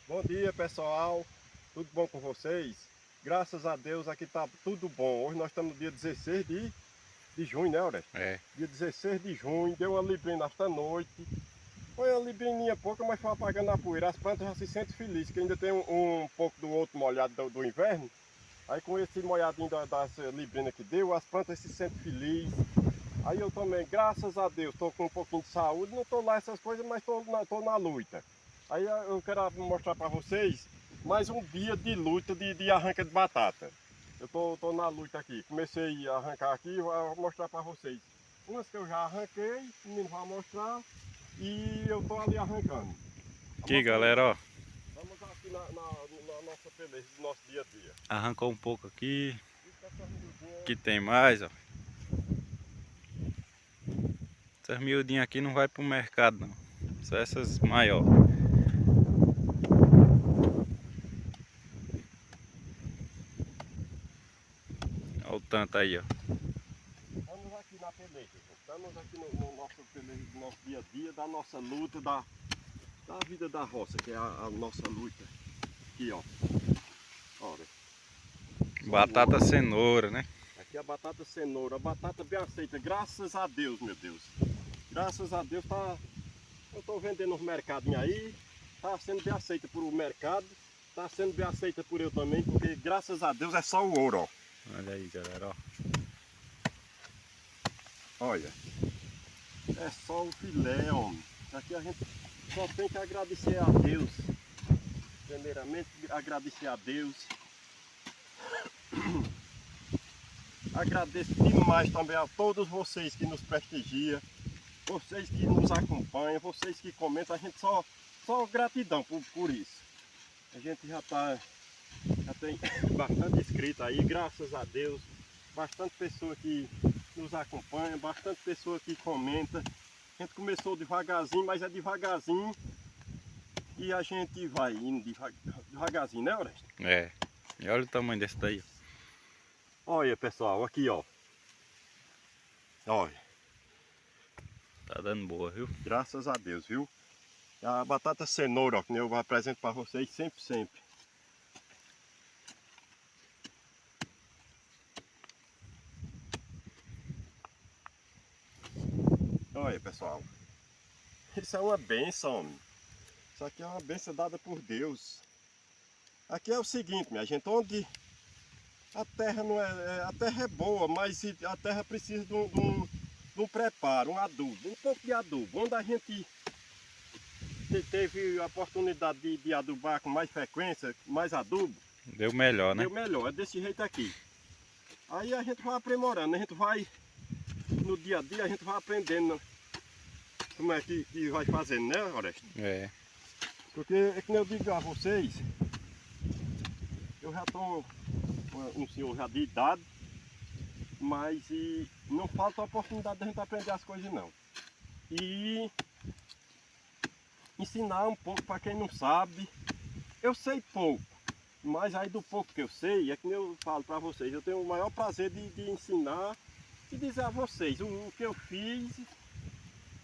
Bom dia, pessoal, tudo bom com vocês? Graças a Deus aqui tá tudo bom. Hoje nós estamos no dia 16 de junho, né, Aurélio? É. Dia 16 de junho, deu uma librina esta noite. Foi uma librininha pouca, mas foi apagando a poeira. As plantas já se sentem felizes, que ainda tem um pouco do outro molhado do inverno. Aí com esse molhadinho dessa librina que deu, as plantas se sentem felizes. Aí eu também, graças a Deus, estou com um pouquinho de saúde, não estou lá essas coisas, mas estou na luta. Aí eu quero mostrar para vocês mais um dia de luta de arranca de batata. Eu tô na luta aqui, comecei a arrancar aqui, vou mostrar para vocês. Umas que eu já arranquei, o menino vai mostrar, e eu tô ali arrancando. Aqui, galera, ó. Vamos aqui na nossa peleja do nosso dia a dia. Arrancou um pouco aqui. Essas miudinhas, Aqui tem mais, ó. Essas miudinhas aqui não vai pro mercado, não. Só essas maiores. Olha o tanto aí, ó. estamos aqui na peleja, estamos aqui no nosso peleja do nosso dia a dia, da nossa luta, da vida da roça, que é a nossa luta. Aqui, ó. Olha. Batata cenoura, né? Aqui é a batata cenoura, a batata bem aceita, graças a Deus, meu Deus. Graças a Deus tá. Eu estou vendendo nos mercadinhos aí, tá sendo bem aceita por o mercado, tá sendo bem aceita por eu também, porque graças a Deus é só o ouro, ó. Olha aí, galera, ó. Olha, é só o filé, homem. Aqui a gente só tem que agradecer a Deus. Primeiramente, agradecer a Deus. Agradeço demais também a todos vocês que nos prestigiam, vocês que nos acompanham, vocês que comentam. A gente só gratidão por isso. A gente já tem bastante inscrito aí, graças a Deus. Bastante pessoa que nos acompanha, bastante pessoa que comenta. A gente começou devagarzinho, mas é devagarzinho. E a gente vai indo devagarzinho, né, Orestes? É. E olha o tamanho desse daí, ó. Olha, pessoal, aqui, ó. Olha. Tá dando boa, viu? Graças a Deus, viu? A batata cenoura, ó, que eu apresento para vocês sempre. Olha, pessoal. Isso é uma bênção, homem. Isso aqui é uma bênção dada por Deus. Aqui é o seguinte, minha gente, onde a terra não a terra é boa, mas a terra precisa de um preparo, um adubo, um pouco de adubo. Onde a gente teve a oportunidade de adubar com mais frequência, mais adubo, Deu melhor, né? deu melhor, é desse jeito aqui. Aí a gente vai aprimorando, a gente vai, no dia a dia, a gente vai aprendendo como é que vai fazendo, né, Orestes? É. Porque é que eu digo a vocês, eu já estou um senhor já de idade, mas não falta a oportunidade da gente aprender as coisas não. E ensinar um pouco para quem não sabe. Eu sei pouco, mas aí do pouco que eu sei, é que eu falo para vocês, eu tenho o maior prazer de ensinar e dizer a vocês o que eu fiz,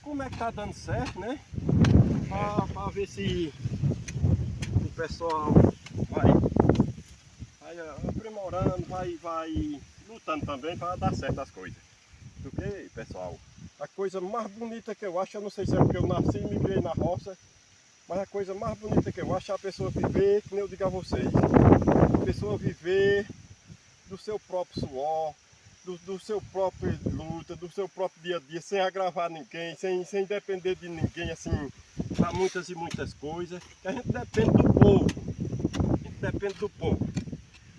como é que tá dando certo, né? Para ver se o pessoal vai aprimorando, vai lutando também para dar certo as coisas. Porque, pessoal, a coisa mais bonita que eu acho, eu não sei se é porque eu nasci e me criei na roça, mas a coisa mais bonita que eu acho é a pessoa viver, que nem eu digo a vocês, a pessoa viver do seu próprio suor, do seu próprio luta, do seu próprio dia a dia, sem agravar ninguém, sem depender de ninguém, assim, para muitas e muitas coisas, que a gente depende do povo, a gente depende do povo,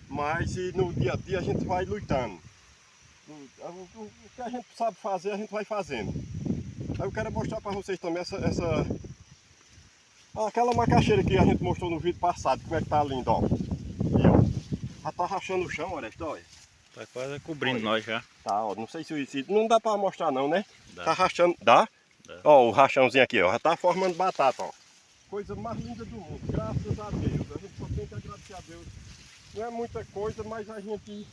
mas no dia a dia a gente vai lutando. O que a gente sabe fazer, a gente vai fazendo. Aí eu quero mostrar para vocês também aquela macaxeira que a gente mostrou no vídeo passado, como é que tá lindo, ó. E, ó. Já tá rachando o chão, olha, olha. Tá quase cobrindo Olha. nós já. Tá, ó, não sei se não dá para mostrar não, né? Dá. Tá rachando, dá? Dá. Ó, o rachãozinho aqui, ó, já tá formando batata, ó. Coisa mais linda do mundo, graças a Deus. A gente só tem que agradecer a Deus. Não é muita coisa, mas a gente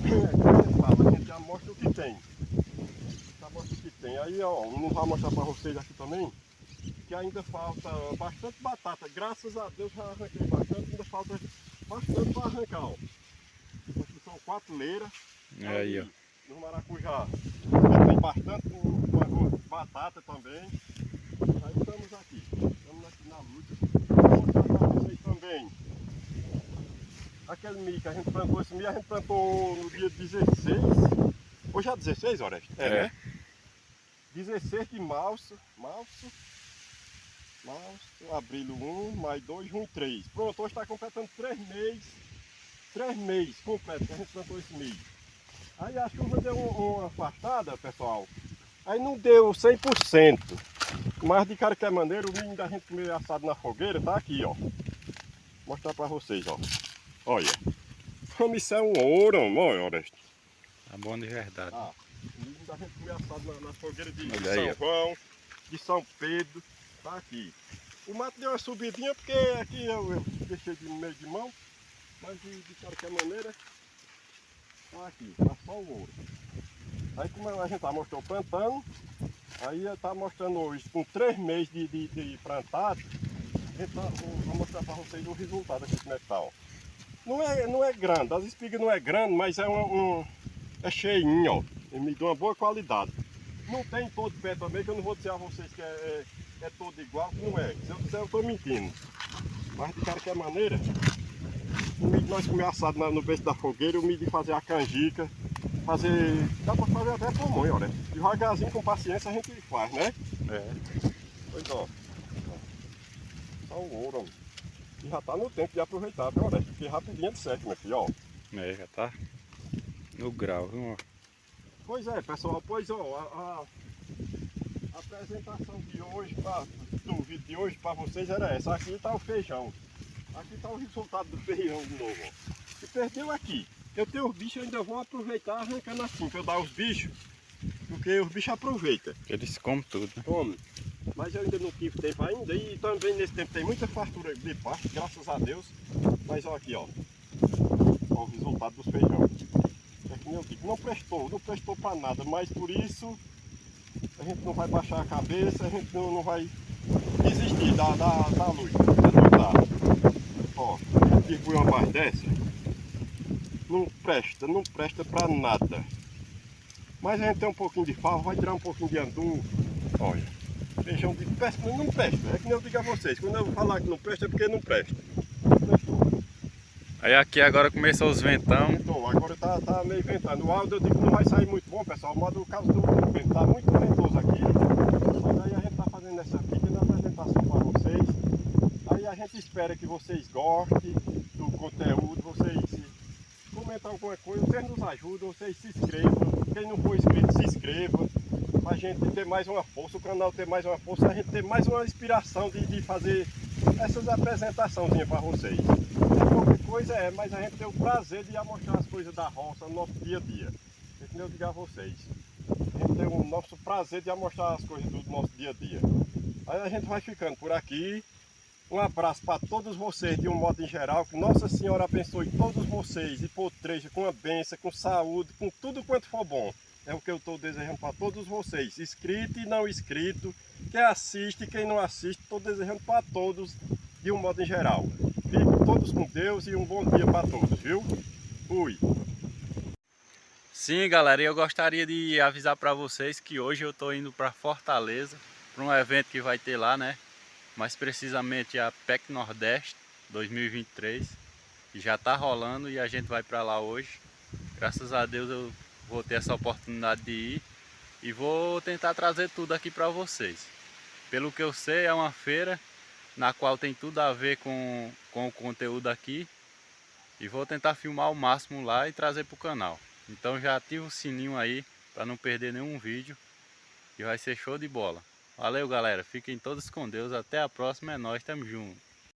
a gente já mostra o que tem. Já mostra o que tem. Aí, ó, não vai mostrar para vocês aqui também, que ainda falta bastante batata. Graças a Deus já arranquei bastante, ainda falta bastante para arrancar, ó. Aqui são 4 leiras. Aí, ó. No maracujá tem bastante batata também. Aí estamos aqui na luta. Vou mostrar para vocês também. Aquele milho que a gente plantou, esse milho a gente plantou no dia 16. Hoje é 16, Orestes? É. Né? 16 de março, abril 1, mais 2, junho 3. Pronto, hoje está completando 3 meses completo que a gente plantou esse milho. Aí a chuva deu uma afastada, pessoal. Aí não deu 100%. Mas de qualquer maneira, o milho da gente comeu assado na fogueira tá aqui, ó. Vou mostrar para vocês, ó. Olha. Como isso é um ouro, olha, Orestes. Tá bom de verdade. Ah, o milho da gente comeu assado na fogueira de Olha aí, São João, de São Pedro. Tá aqui. O mato deu uma subidinha porque aqui eu deixei de meio de mão. Mas de qualquer maneira, tá aqui, tá só o ouro. Aí como a gente tá mostrando plantando, aí tá mostrando hoje com 3 meses de plantado, vou mostrar para vocês o resultado aqui como é que tá, ó. Não é grande, as espigas não é grande, mas é é cheinho, ó. E me dá uma boa qualidade. Não tem todo pé também, que eu não vou dizer a vocês que é todo igual, que não é. Se eu disser eu tô mentindo. Mas de qualquer maneira, o milho nós comemos assado no beijo da fogueira, o milho de fazer a canjica, dá para fazer até pamonha, olha. Devagarzinho, com paciência a gente faz, né? É. Pois ó. Só o ouro, ó. E já tá no tempo de aproveitar, viu, olha? Porque rapidinho de seca, meu filho, ó. É, já tá no grau, viu? Pois é, pessoal, pois ó, a apresentação de hoje, do vídeo de hoje para vocês era essa. Aqui tá o feijão. Aqui está o resultado do feijão de novo, ó. E perdeu aqui. Eu tenho os bichos, eu ainda vou aproveitar arrancando assim, para eu dar os bichos, porque os bichos aproveitam. Eles comem tudo, né? Come. Mas eu ainda não tive tempo ainda, e também nesse tempo tem muita fartura de pasto, graças a Deus. Mas ó aqui, ó. Ó o resultado dos feijão. É que nem eu digo, não prestou para nada, mas por isso a gente não vai baixar a cabeça, a gente não vai desistir da luta, da lutar. Ó, distribui uma mais dessa, não presta pra nada. Mas a gente tem um pouquinho de favo, vai tirar um pouquinho de andu. Olha, feijão de presta, não presta. É que nem eu digo a vocês, quando eu falar que não presta é porque não presta. Prestou. Aí aqui agora começou os ventão. Então, agora tá meio ventando. O áudio eu digo que não vai sair muito bom, pessoal, mas por causa do vento. Tá muito ventoso aqui. Mas aí a gente tá fazendo essa pequena apresentação para vocês. Aí a gente espera que vocês gostem do conteúdo, vocês comentem alguma coisa, vocês nos ajudam, vocês se inscrevam. Quem não for inscrito, se inscreva. Pra gente ter mais uma força, o canal ter mais uma força, a gente ter mais uma inspiração de fazer essas apresentações para vocês. Qualquer coisa mas a gente tem o prazer de mostrar as coisas da roça no nosso dia a dia. É que eu digo a vocês. A gente tem o nosso prazer de mostrar as coisas do nosso dia a dia. Aí a gente vai ficando por aqui. Um abraço para todos vocês de um modo em geral. Que Nossa Senhora abençoe todos vocês e potreja com a bênção, com saúde, com tudo quanto for bom. É o que eu estou desejando para todos vocês. Inscrito e não inscrito, quem assiste e quem não assiste, estou desejando para todos de um modo em geral. Fiquem todos com Deus e um bom dia para todos, viu? Fui! Sim, galera, eu gostaria de avisar para vocês que hoje eu estou indo para Fortaleza, para um evento que vai ter lá, né? Mais precisamente a PEC Nordeste 2023, que já está rolando e a gente vai para lá hoje. Graças a Deus eu vou ter essa oportunidade de ir e vou tentar trazer tudo aqui para vocês. Pelo que eu sei, é uma feira na qual tem tudo a ver com o conteúdo aqui e vou tentar filmar o máximo lá e trazer para o canal. Então já ativa o sininho aí para não perder nenhum vídeo e vai ser show de bola. Valeu, galera, fiquem todos com Deus, até a próxima, é nóis, tamo junto.